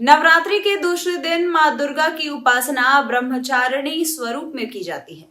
नवरात्रि के दूसरे दिन मां दुर्गा की उपासना ब्रह्मचारिणी स्वरूप में की जाती है।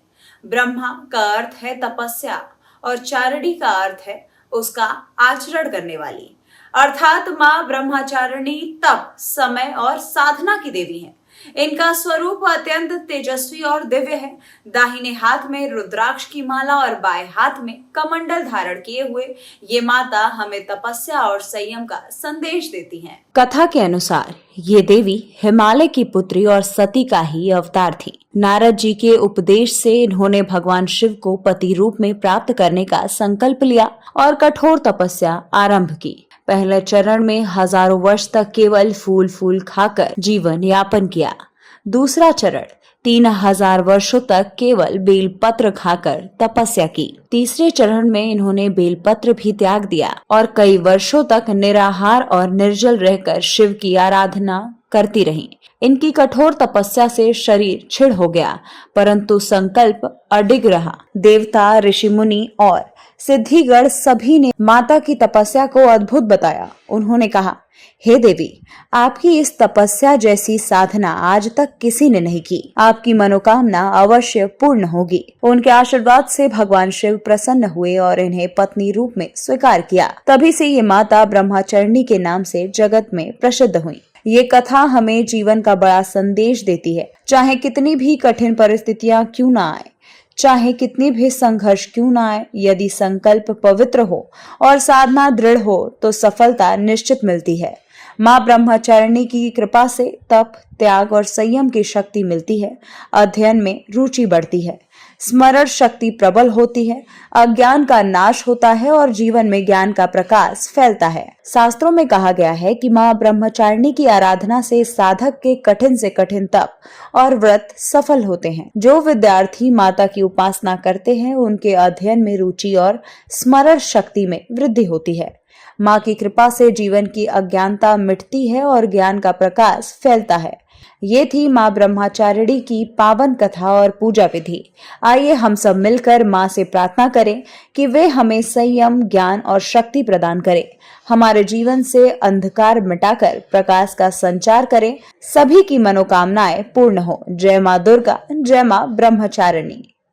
ब्रह्मा का अर्थ है तपस्या और चारिणी का अर्थ है उसका आचरण करने वाली, अर्थात मां ब्रह्मचारिणी तप, समय और साधना की देवी है। इनका स्वरूप अत्यंत तेजस्वी और दिव्य है। दाहिने हाथ में रुद्राक्ष की माला और बाएं हाथ में कमंडल धारण किए हुए ये माता हमें तपस्या और संयम का संदेश देती हैं। कथा के अनुसार ये देवी हिमालय की पुत्री और सती का ही अवतार थी। नारद जी के उपदेश से इन्होंने भगवान शिव को पति रूप में प्राप्त करने का संकल्प लिया और कठोर तपस्या आरंभ की। पहले चरण में हजारों वर्ष तक केवल फूल फूल खाकर जीवन यापन किया। दूसरा चरण 3000 वर्षों तक केवल बेलपत्र खाकर तपस्या की। तीसरे चरण में इन्होंने बेलपत्र भी त्याग दिया और कई वर्षों तक निराहार और निर्जल रहकर शिव की आराधना करती रहीं। इनकी कठोर तपस्या से शरीर छिड़ हो गया, परंतु संकल्प अडिग रहा। देवता, ऋषि मुनि और सिद्धिगण सभी ने माता की तपस्या को अद्भुत बताया। उन्होंने कहा, हे देवी, आपकी इस तपस्या जैसी साधना आज तक किसी ने नहीं की। आपकी मनोकामना अवश्य पूर्ण होगी। उनके आशीर्वाद से भगवान शिव प्रसन्न हुए और इन्हें पत्नी रूप में स्वीकार किया। तभी से ये माता ब्रह्मचारिणी के नाम से जगत में प्रसिद्ध हुई। ये कथा हमें जीवन का बड़ा संदेश देती है। चाहे कितनी भी कठिन परिस्थितियां क्यों ना आए, चाहे कितनी भी संघर्ष क्यों ना आए, यदि संकल्प पवित्र हो और साधना दृढ़ हो तो सफलता निश्चित मिलती है। मां ब्रह्मचारिणी की कृपा से तप, त्याग और संयम की शक्ति मिलती है। अध्ययन में रुचि बढ़ती है, स्मरण शक्ति प्रबल होती है, अज्ञान का नाश होता है और जीवन में ज्ञान का प्रकाश फैलता है। शास्त्रों में कहा गया है कि मां ब्रह्मचारिणी की आराधना से साधक के कठिन से कठिन तप और व्रत सफल होते हैं। जो विद्यार्थी माता की उपासना करते हैं उनके अध्ययन में रुचि और स्मरण शक्ति में वृद्धि होती है। मां की कृपा से जीवन की अज्ञानता मिटती है और ज्ञान का प्रकाश फैलता है। ये थी मां ब्रह्मचारिणी की पावन कथा और पूजा विधि। आइए हम सब मिलकर मां से प्रार्थना करें कि वे हमें संयम, ज्ञान और शक्ति प्रदान करें। हमारे जीवन से अंधकार मिटाकर प्रकाश का संचार करें। सभी की मनोकामनाएं पूर्ण हो। जय मां दुर्गा, जय मां ब्रह्मचारिणी।